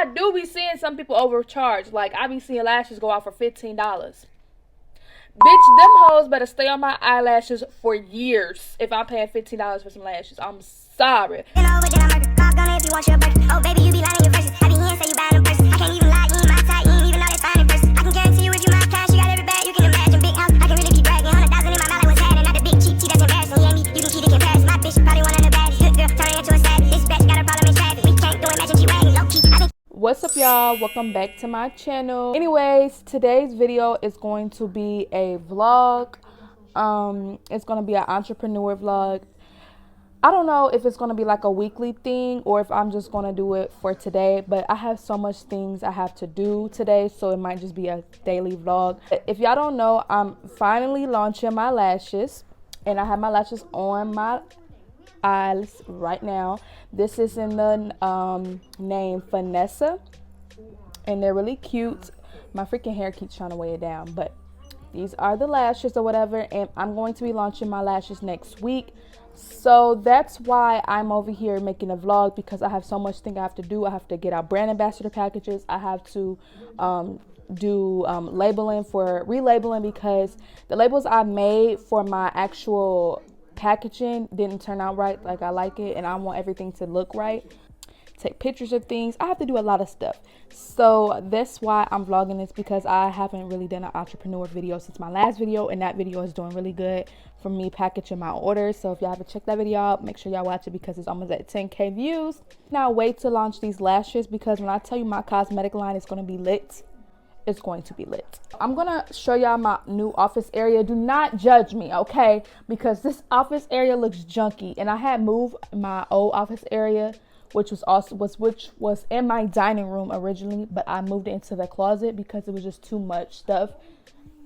I do be seeing some people overcharge. Like, I be seeing lashes go out for $15. Bitch, them hoes better stay on my eyelashes for years if I'm paying $15 for some lashes. I'm sorry. You know, but then I'm if you want your burger. Oh, baby, you be lying your verses. I be here, say you bad in person. I can't even lie, you ain't my type, you ain't even know that's fine in person. I can guarantee you if you my cash, you got every bag you can imagine. Big house, I can really keep bragging. 100,000 in my mouth, I was had, and not the big cheap tea that's embarrassing. You ain't me, you can keep it comparison. My bitch probably one of the baddest. Good girl, turning into a savage. This bitch got a problem in traffic. We can't do it, imagine G-Wagon, low key. What's up, y'all? Welcome back to my channel. Anyways, today's video is going to be a vlog. It's going to be an entrepreneur vlog. I don't know if it's going to be like a weekly thing or if I'm just going to do it for today, but I have so much things I have to do today, so it might just be a daily vlog. If y'all don't know, I'm finally launching my lashes, and I have my lashes on my eyes right now. This is in the name Vanessa, and they're really cute. My freaking hair keeps trying to weigh it down, but these are the lashes or whatever, and I'm going to be launching my lashes next week. So that's why I'm over here making a vlog, because I have so much thing I have to do. I have to get out brand ambassador packages. I have to do labeling for relabeling, because the labels I made for my actual packaging didn't turn out right like I like it, and I want everything to look right. Take pictures of things. I have to do a lot of stuff, so that's why I'm vlogging this, because I haven't really done an entrepreneur video since my last video, and that video is doing really good for me packaging my orders. So if y'all haven't checked that video out, make sure y'all watch it, because it's almost at 10k views. Now wait to launch these lashes, because when I tell you my cosmetic line is going to be lit, it's going to be lit. I'm gonna show y'all my new office area. Do not judge me, okay? Because this office area looks junky, and I had moved my old office area, which was in my dining room originally, but I moved it into the closet because it was just too much stuff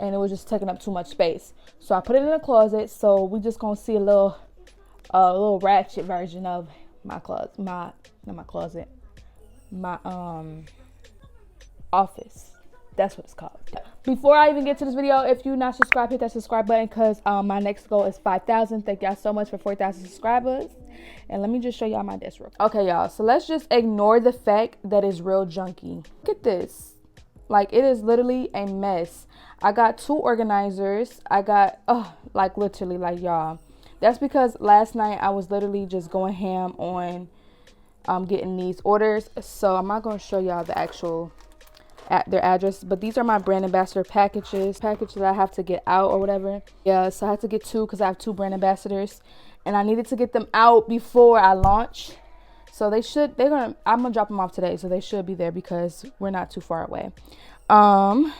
and it was just taking up too much space. So I put it in the closet. So we just gonna see a little ratchet version of my closet, my office. That's what it's called. Before I even get to this video, if you're not subscribed, hit that subscribe button, because my next goal is 5,000. Thank y'all so much for 4,000 subscribers. And let me just show y'all my desk real quick. Okay, y'all, so let's just ignore the fact that it's real junky. Look at this. Like, it is literally a mess. I got 2 organizers. I got like literally, like, y'all, that's because last night I was literally just going ham on getting these orders. So I'm not going to show y'all the actual at their address, but these are my brand ambassador packages that I have to get out or whatever. Yeah, so I had to get 2 because I have 2 brand ambassadors, and I needed to get them out before I launch. So I'm gonna drop them off today, so they should be there because we're not too far away. And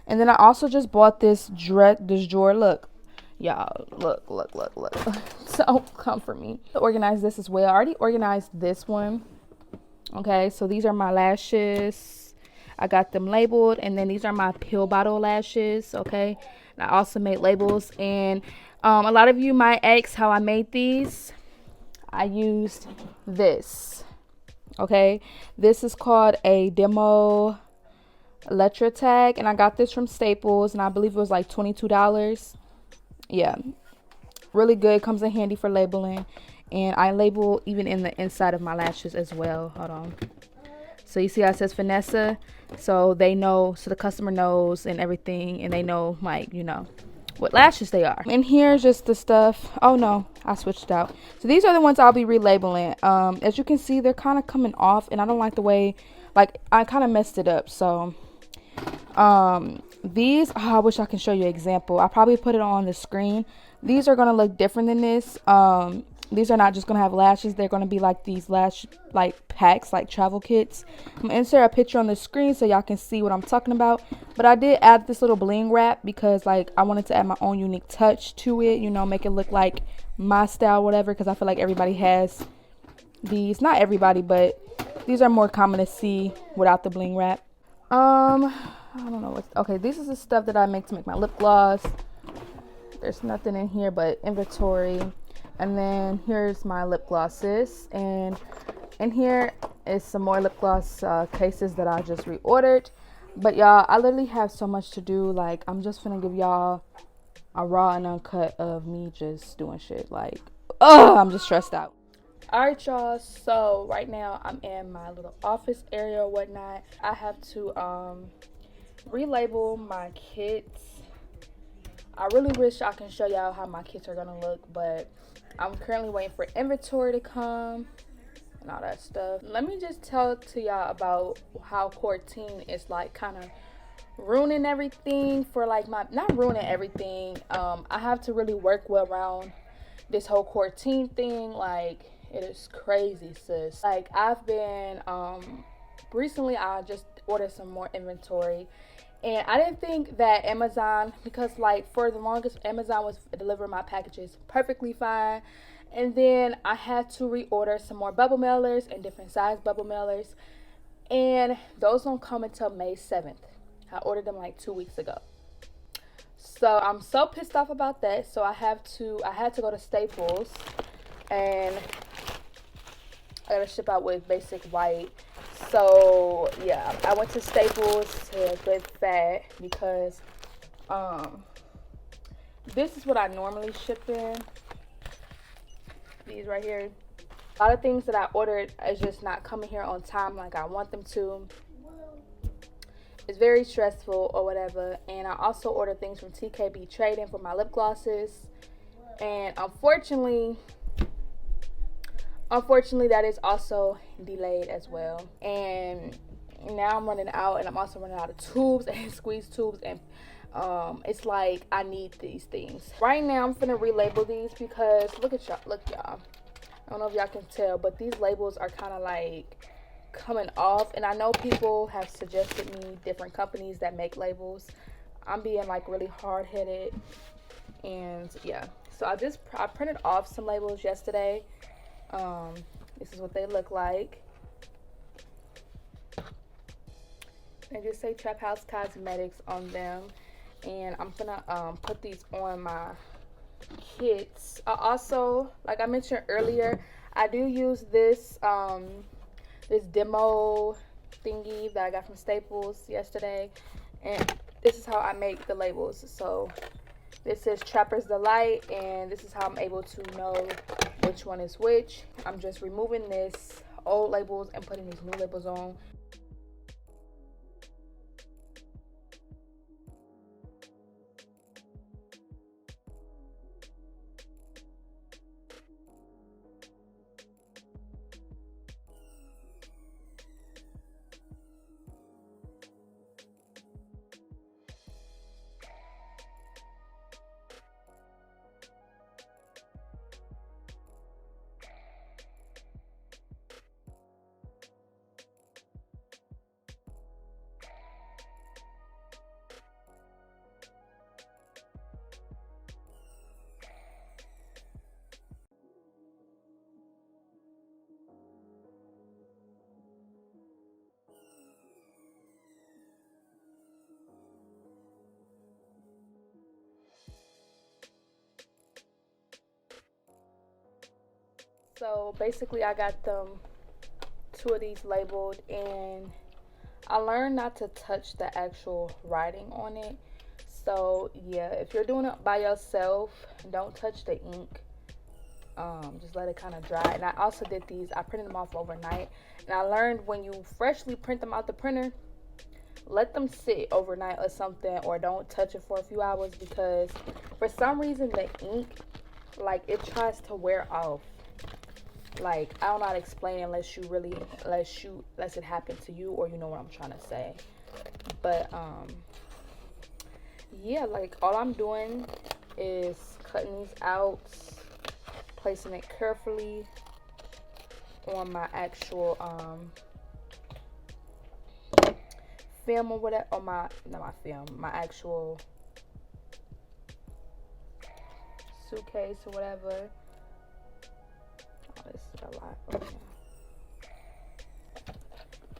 then I also just bought this drawer. Look, y'all, look. So come for me. Organize this as well. I already organized this one. Okay, so these are my lashes. I got them labeled, and then these are my pill bottle lashes. Okay, and I also made labels, and a lot of you might ask how I made these. I used this. Okay, this is called a demo Electra tag, and I got this from Staples, and I believe it was like $22. Yeah, really good. Comes in handy for labeling, and I label even in the inside of my lashes as well. Hold on. So you see how it says Vanessa, so they know, so the customer knows and everything, and they know, like, you know, what lashes they are. And here's just the stuff. Oh no, I switched out. So these are the ones I'll be relabeling. As you can see, they're kind of coming off, and I don't like the way, like, I kind of messed it up. So these, I wish I can show you an example. I'll probably put it on the screen. These are gonna look different than this. These are not just gonna have lashes. They're gonna be like these lash packs, like travel kits. I'm gonna insert a picture on the screen so y'all can see what I'm talking about. But I did add this little bling wrap because, like, I wanted to add my own unique touch to it, you know, make it look like my style, whatever, because I feel like everybody has these. Not everybody, but these are more common to see without the bling wrap. I don't know okay, this is the stuff that I make to make my lip gloss. There's nothing in here but inventory. And then here's my lip glosses, and in here is some more lip gloss cases that I just reordered. But y'all, I literally have so much to do. Like, I'm just gonna give y'all a raw and uncut of me just doing shit. Like, I'm just stressed out. Alright, y'all, so right now I'm in my little office area or whatnot. I have to relabel my kits. I really wish I can show y'all how my kits are gonna look, but I'm currently waiting for inventory to come and all that stuff. Let me just tell to y'all about how quarantine is like kind of ruining everything for like my, not ruining everything. I have to really work well around this whole quarantine thing. Like, it is crazy, sis. Like, I've been recently I just ordered some more inventory, and I didn't think that Amazon, because like for the longest Amazon was delivering my packages perfectly fine, and then I had to reorder some more bubble mailers and different size bubble mailers, and those don't come until May 7th. I ordered them like 2 weeks ago. So I'm so pissed off about that. So I had to go to Staples, and I gotta ship out with basic white. So yeah, I went to Staples to get that because this is what I normally ship in. These right here. A lot of things that I ordered is just not coming here on time like I want them to. It's very stressful or whatever. And I also ordered things from TKB Trading for my lip glosses, and unfortunately that is also delayed as well. And now I'm running out, and I'm also running out of tubes and squeeze tubes, and it's like I need these things right now. I'm finna relabel these because look y'all, I don't know if y'all can tell, but these labels are kind of like coming off, and I know people have suggested me different companies that make labels. I'm being like really hard-headed, and yeah, so I printed off some labels yesterday. This is what they look like. They just say Trap House Cosmetics on them, and I'm gonna put these on my kits. I also, like I mentioned earlier, I do use this this demo thingy that I got from Staples yesterday, and this is how I make the labels. So this says Trapper's Delight, and this is how I'm able to know which one is which. I'm just removing this old labels and putting these new labels on. So basically I got them 2 of these labeled, and I learned not to touch the actual writing on it. So yeah, if you're doing it by yourself, don't touch the ink. Just let it kind of dry. And I also did these, I printed them off overnight, and I learned when you freshly print them out the printer, let them sit overnight or something, or don't touch it for a few hours, because for some reason the ink, like, it tries to wear off. Like, I don't know how to explain unless it happen to you, or you know what I'm trying to say. But yeah, like, all I'm doing is cutting these out, placing it carefully on my actual film or whatever, or my actual suitcase or whatever. Oh, this is a lot. Okay.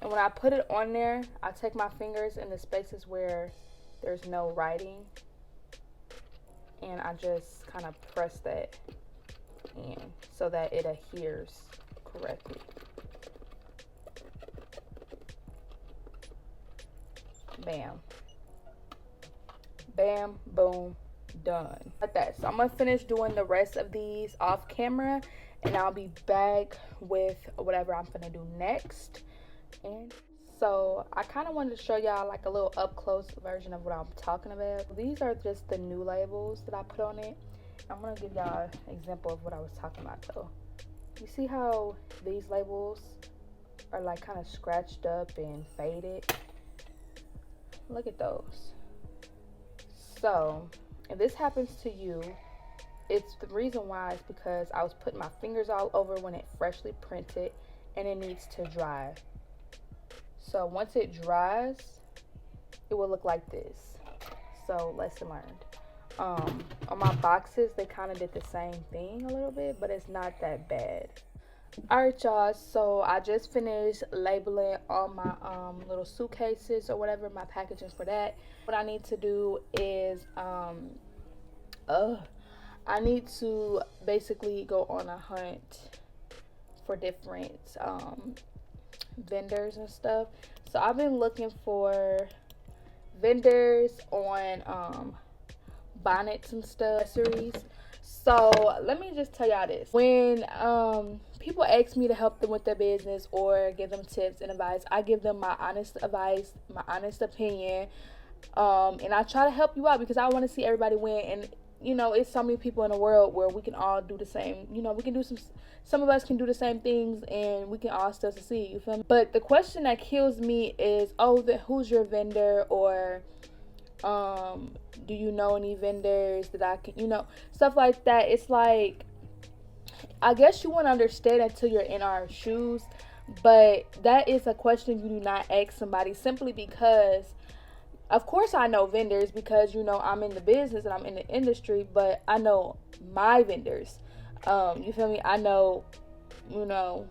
And when I put it on there, I take my fingers in the spaces where there's no writing, and I just kind of press that in so that it adheres correctly. Bam. Bam, boom, done. Like that. So I'm gonna finish doing the rest of these off camera, and I'll be back with whatever I'm gonna do next. And so I kind of wanted to show y'all like a little up close version of what I'm talking about. These are just the new labels that I put on it. I'm gonna give y'all an example of what I was talking about though. You see how these labels are like kind of scratched up and faded? Look at those. So if this happens to you, it's the reason why is because I was putting my fingers all over when it freshly printed, and it needs to dry. So once it dries, it will look like this. So lesson learned. On my boxes, they kind of did the same thing a little bit, but it's not that bad. Alright y'all, so I just finished labeling all my little suitcases or whatever, my packaging for that. What I need to do is I need to basically go on a hunt for different vendors and stuff. So I've been looking for vendors on bonnets and stuff, accessories. So let me just tell y'all this. When people ask me to help them with their business or give them tips and advice, I give them my honest advice, my honest opinion, and I try to help you out because I want to see everybody win. And you know, it's so many people in the world where we can all do the same. You know, we can do some of us can do the same things and we can all still succeed, you feel me? But the question that kills me is, oh, who's your vendor? Or do you know any vendors that I can, you know, stuff like that. It's like, I guess you wouldn't understand until you're in our shoes, but that is a question you do not ask somebody, simply because of course I know vendors because, you know, I'm in the business and I'm in the industry, but I know my vendors. You feel me? I know, you know,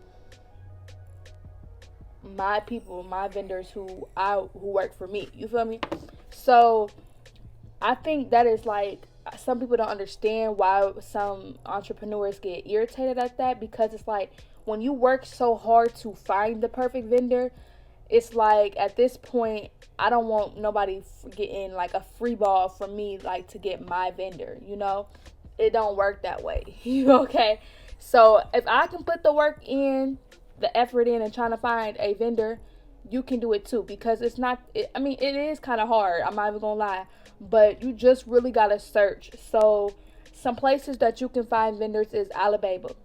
my people, my vendors who work for me. You feel me? So I think that is like, some people don't understand why some entrepreneurs get irritated at that, because it's like when you work so hard to find the perfect vendor, it's like at this point I don't want nobody getting like a free ball from me, like to get my vendor, you know. It don't work that way. Okay, so if I can put the work in, the effort in, and trying to find a vendor, you can do it too, because it's not I mean, it is kind of hard, I'm not even gonna lie, but you just really gotta search. So some places that you can find vendors is Alibaba,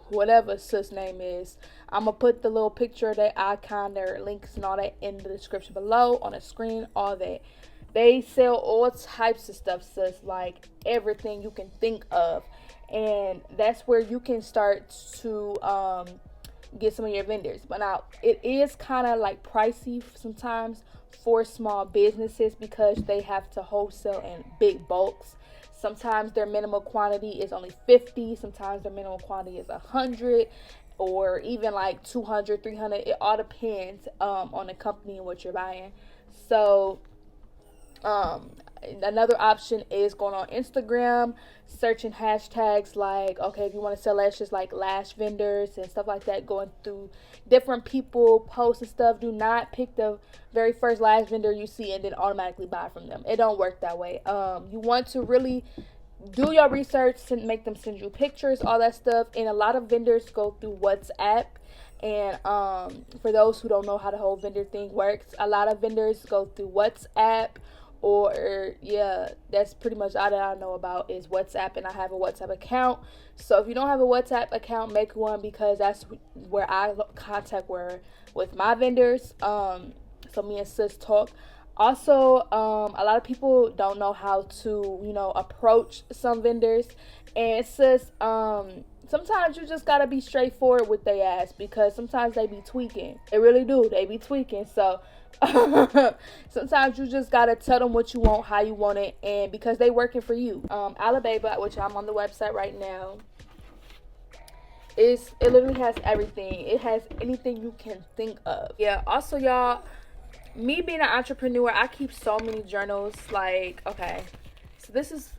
whatever sis name is. I'm gonna put the little picture, that icon, their links and all that in the description below, on the screen, all that. They sell all types of stuff, sis, like everything you can think of, and that's where you can start to get some of your vendors. But now it is kind of like pricey sometimes for small businesses because they have to wholesale in big bulks. Sometimes their minimum quantity is only 50. Sometimes their minimum quantity is 100, or even like 200, 300. It all depends on the company and what you're buying. So another option is going on Instagram, searching hashtags like, okay, if you want to sell lashes, like lash vendors and stuff like that, going through different people posts and stuff. Do not pick the very first lash vendor you see and then automatically buy from them. It don't work that way. You want to really do your research and make them send you pictures, all that stuff. And a lot of vendors go through WhatsApp. And for those who don't know how the whole vendor thing works, a lot of vendors go through WhatsApp. Or yeah, that's pretty much all that I know about is WhatsApp, and I have a WhatsApp account. So if you don't have a WhatsApp account, make one, because that's where I contact with my vendors. So me and sis talk. Also, a lot of people don't know how to, you know, approach some vendors, and sis, sometimes you just gotta be straightforward with their ass, because sometimes they be tweaking. They really do. They be tweaking. So sometimes you just gotta tell them what you want, how you want it, and because they working for you. Alibaba, which I'm on the website right now, it literally has everything. It has anything you can think of. Yeah. Also, y'all, me being an entrepreneur, I keep so many journals. Like, okay, so this is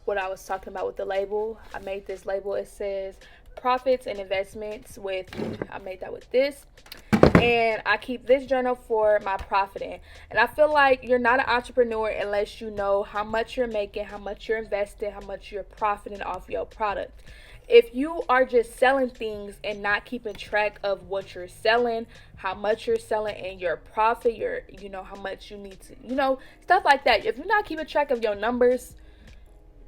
what I was talking about with the label. I made this label. It says profits and investments with, I made that with this. and I keep this journal for my profiting. And I feel like you're not an entrepreneur unless you know how much you're making, how much you're investing, how much you're profiting off your product. If you are just selling things and not keeping track of what you're selling, how much you're selling, and your profit, your, you know, how much you need to, you know, stuff like that. If you're not keeping track of your numbers,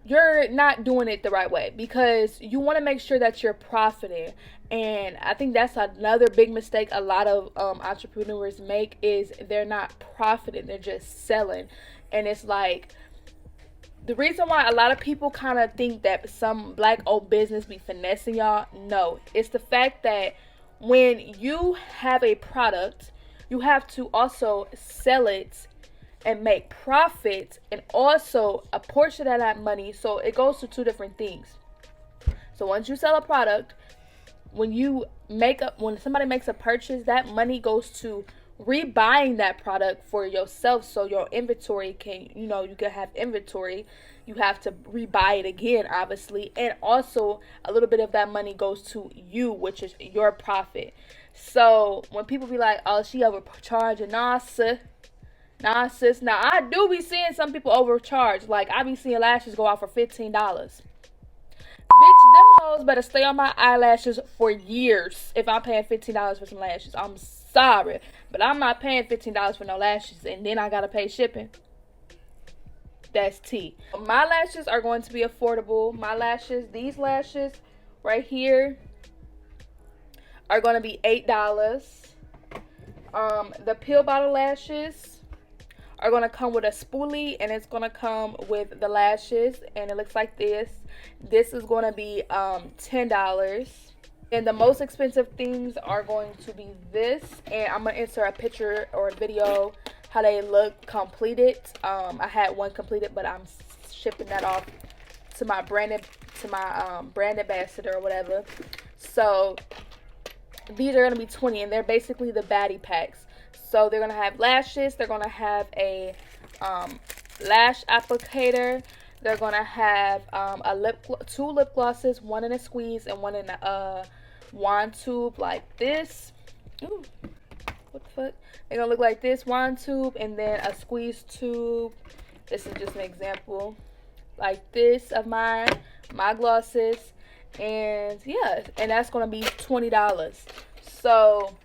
you're not doing it the right way, because you want to make sure that you're profiting. And I think that's another big mistake a lot of entrepreneurs make, is they're not profiting, they're just selling. And it's like, the reason why a lot of people kind of think that some black owned business be finessing y'all, no, it's the fact that when you have a product, you have to also sell it and make profit, and also a portion of that money. So it goes to two different things. So once you sell a product, when somebody makes a purchase, that money goes to rebuying that product for yourself, so your inventory can, you know, you can have inventory. You have to rebuy it again, obviously, and also a little bit of that money goes to you, which is your profit. So when people be like, oh, she overcharging, nah sis, now I do be seeing some people overcharge. Like, I be seeing lashes go out for $15. Bitch, them hoes better stay on my eyelashes for years if I'm paying $15 for some lashes. I'm sorry, but I'm not paying $15 for no lashes, and then I gotta pay shipping. That's tea. My lashes are going to be affordable. My lashes, these lashes right here, are going to be $8. The pill bottle lashes are going to come with a spoolie, and it's going to come with the lashes, and it looks like this. This is going to be $10. And the most expensive things are going to be this, and I'm going to insert a picture or a video how they look completed. I had one completed, but I'm shipping that off to my brand ambassador or whatever. So these are going to be $20, and they're basically the baddie packs. So they're going to have lashes, they're going to have a lash applicator, they're going to have two lip glosses, one in a squeeze and one in a wand tube like this. Ooh, what the fuck? They're going to look like this, wand tube, and then a squeeze tube. This is just an example like this of my glosses. And yeah, and that's going to be $20. So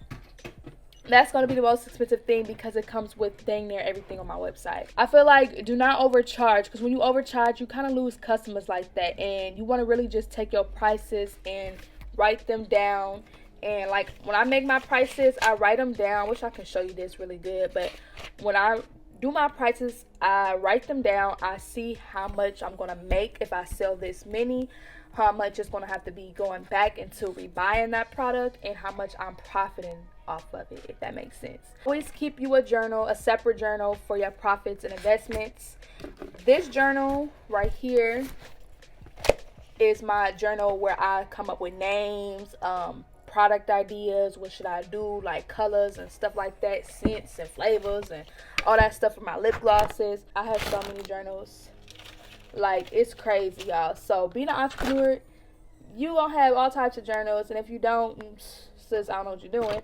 that's going to be the most expensive thing, because it comes with dang near everything on my website. I feel like do not overcharge, because when you overcharge, you kind of lose customers like that. And you want to really just take your prices and write them down. And like when I make my prices, I write them down. I wish I can show you this really good, but when I do my prices, I write them down. I see how much I'm going to make if I sell this many, how much it's going to have to be going back into rebuying that product, and how much I'm profiting off of it, if that makes sense. Always keep you a journal, a separate journal for your profits and investments. This journal right here is my journal where I come up with names, product ideas, what should I do, like colors and stuff like that, scents and flavors and all that stuff for my lip glosses. I have so many journals, like it's crazy, y'all. So being an entrepreneur, you gonna have all types of journals, and if you don't, sis, I don't know what you're doing.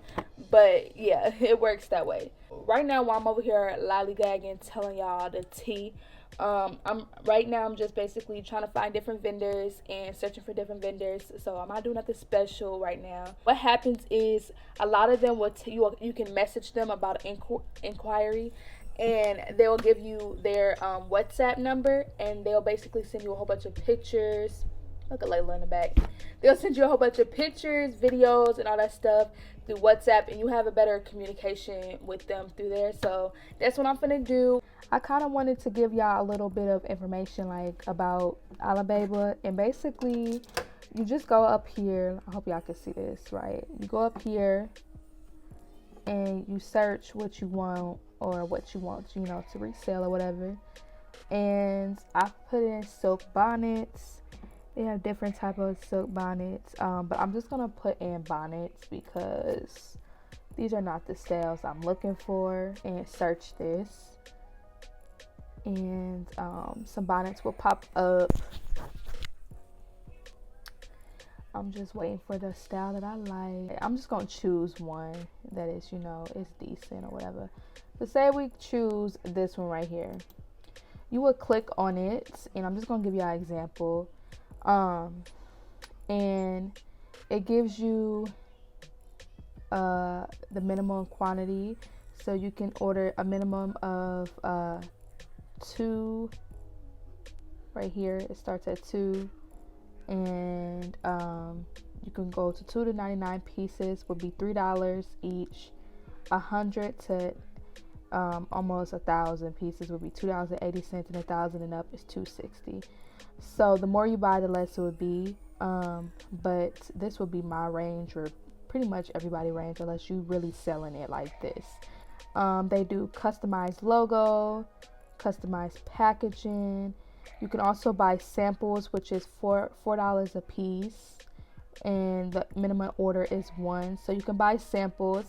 But yeah, it works that way. Right now, while I'm over here lollygagging, telling y'all the tea, I'm just basically trying to find different vendors and searching for different vendors. So I'm not doing nothing special right now. What happens is a lot of them will you can message them about inquiry, and they'll give you their WhatsApp number, and they'll basically send you a whole bunch of pictures. Look at Layla in the back. They'll send you a whole bunch of pictures, videos, and all that stuff through WhatsApp, and you have a better communication with them through there. So that's what I'm finna do. I kind of wanted to give y'all a little bit of information like about Alibaba, and basically you just go up here. I hope y'all can see this, right? You go up here and you search what you want, or what you want, you know, to resell or whatever. And I put in silk bonnets. They have different type of silk bonnets, but I'm just gonna put in bonnets because these are not the styles I'm looking for, and search this, and some bonnets will pop up. I'm just waiting for the style that I like. I'm just gonna choose one that is, you know, is decent or whatever. So say we choose this one right here. You would click on it, and I'm just gonna give you an example. And it gives you the minimum quantity, so you can order a minimum of 2. Right here it starts at 2, and you can go to 2 to 99 pieces, would be $3 each. 100 to almost 1,000 pieces would be $2.80, and 1,000 and up is $2.60. So the more you buy, the less it would be. But this would be my range, or pretty much everybody range, unless you really selling it like this. They do customized logo, customized packaging. You can also buy samples, which is $4 a piece, and the minimum order is 1. So you can buy samples.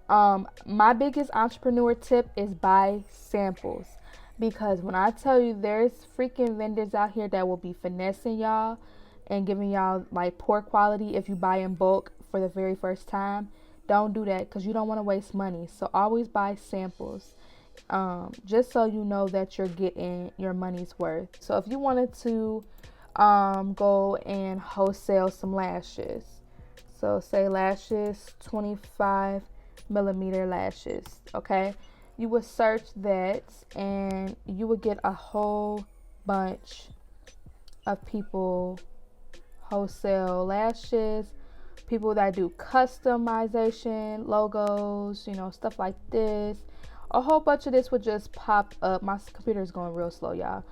My biggest entrepreneur tip is buy samples, because when I tell you, there's freaking vendors out here that will be finessing y'all and giving y'all like poor quality if you buy in bulk for the very first time. Don't do that, because you don't want to waste money. So always buy samples, just so you know that you're getting your money's worth. So if you wanted to go and wholesale some lashes, so say lashes, 25mm lashes, okay, you would search that and you would get a whole bunch of people wholesale lashes, people that do customization, logos, you know, stuff like this. A whole bunch of this would just pop up. My computer is going real slow, y'all.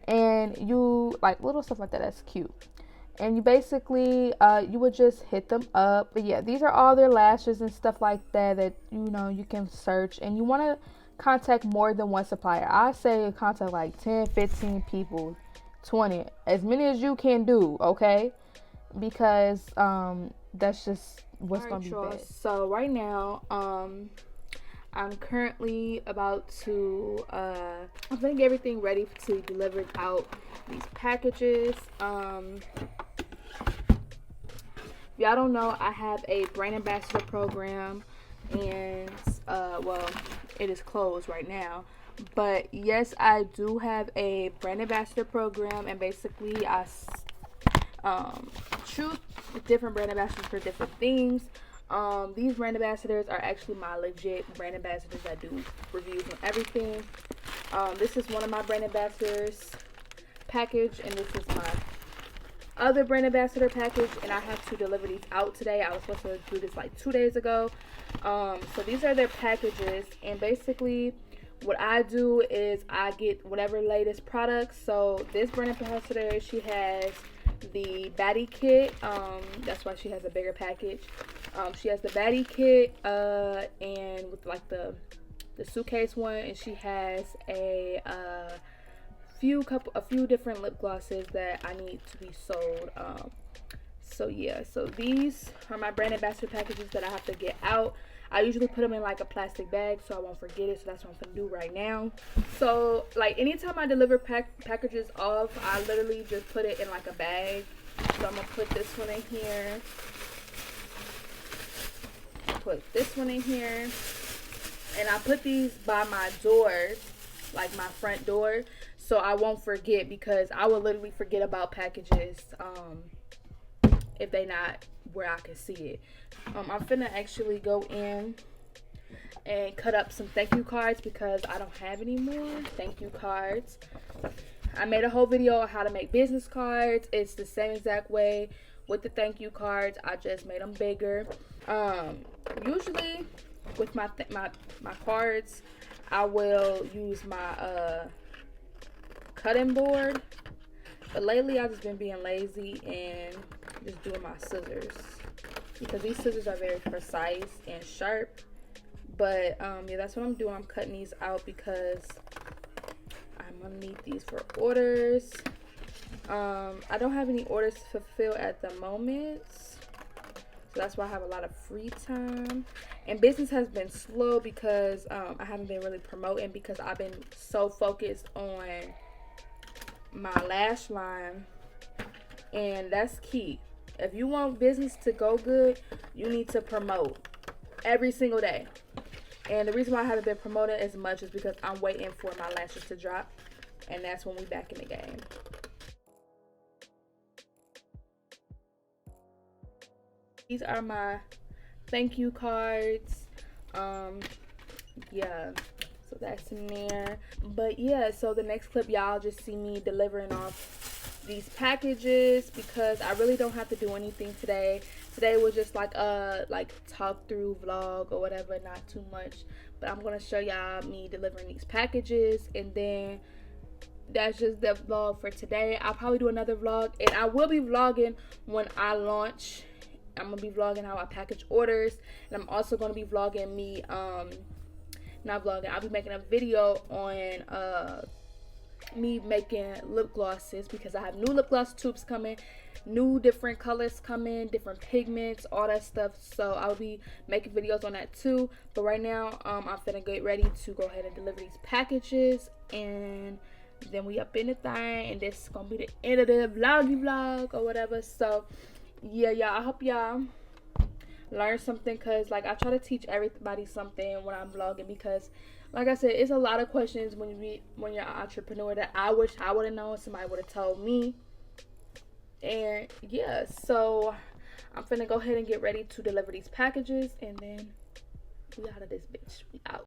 And you like little stuff like that. That's cute. And you basically you would just hit them up. But yeah, these are all their lashes and stuff like that you know you can search. And you want to contact more than one supplier. I say contact like 10, 15 people, 20, as many as you can do, okay? Because that's just what's gonna be best. So right now, I'm currently about to I'm gonna get everything ready to be delivered out these packages. If y'all don't know, I have a brand ambassador program, and well, it is closed right now. But yes, I do have a brand ambassador program, and basically I choose different brand ambassadors for different things. These brand ambassadors are actually my legit brand ambassadors that do reviews on everything. This is one of my brand ambassadors package, and this is my other brand ambassador package, and I have to deliver these out today. I was supposed to do this like 2 days ago. So these are their packages, and basically what I do is I get whatever latest products. So this brand ambassador, she has the baddie kit. That's why she has a bigger package. She has the baddie kit and with like the suitcase one, and she has a few different lip glosses that I need to be sold. So yeah, so these are my brand ambassador packages that I have to get out. I usually put them in like a plastic bag so I won't forget it, so that's what I'm gonna do right now. So like anytime I deliver packages off, I literally just put it in like a bag. So I'm gonna put this one in here, put this one in here, and I put these by my doors, like my front door, so I won't forget, because I will literally forget about packages if they not where I can see it. I'm finna actually go in and cut up some thank you cards, because I don't have any more thank you cards. I made a whole video on how to make business cards. It's the same exact way with the thank you cards. I just made them bigger. Usually with my cards, I will use my cutting board, but lately I've just been being lazy and just doing my scissors, because these scissors are very precise and sharp. But yeah, that's what I'm doing. I'm cutting these out because I'm gonna need these for orders. I don't have any orders to fulfill at the moment, so that's why I have a lot of free time. And business has been slow because I haven't been really promoting, because I've been so focused on my lash line, and that's key. If you want business to go good, you need to promote every single day. And the reason why I haven't been promoting as much is because I'm waiting for my lashes to drop, and that's when we back in the game. These are my thank you cards. Yeah, so that's in there. But yeah, so the next clip, y'all just see me delivering off these packages because I really don't have to do anything today. Today was just like a talk through vlog or whatever, not too much. But I'm gonna show y'all me delivering these packages, and then that's just the vlog for today. I'll probably do another vlog, and I will be vlogging when I launch. I'm gonna be vlogging how I package orders, and I'm also gonna be vlogging me not vlogging, I'll be making a video on me making lip glosses because I have new lip gloss tubes coming, new different colors coming, different pigments, all that stuff. So I'll be making videos on that too. But right now I'm finna get ready to go ahead and deliver these packages, and then we up in the thing, and this is gonna be the end of the vlog or whatever. So yeah, y'all, I hope y'all learn something, because like I try to teach everybody something when I'm vlogging, because like I said, it's a lot of questions when you're an entrepreneur that I wish I would have known, somebody would have told me. And yeah, so I'm finna go ahead and get ready to deliver these packages, and then we out of this bitch. We out.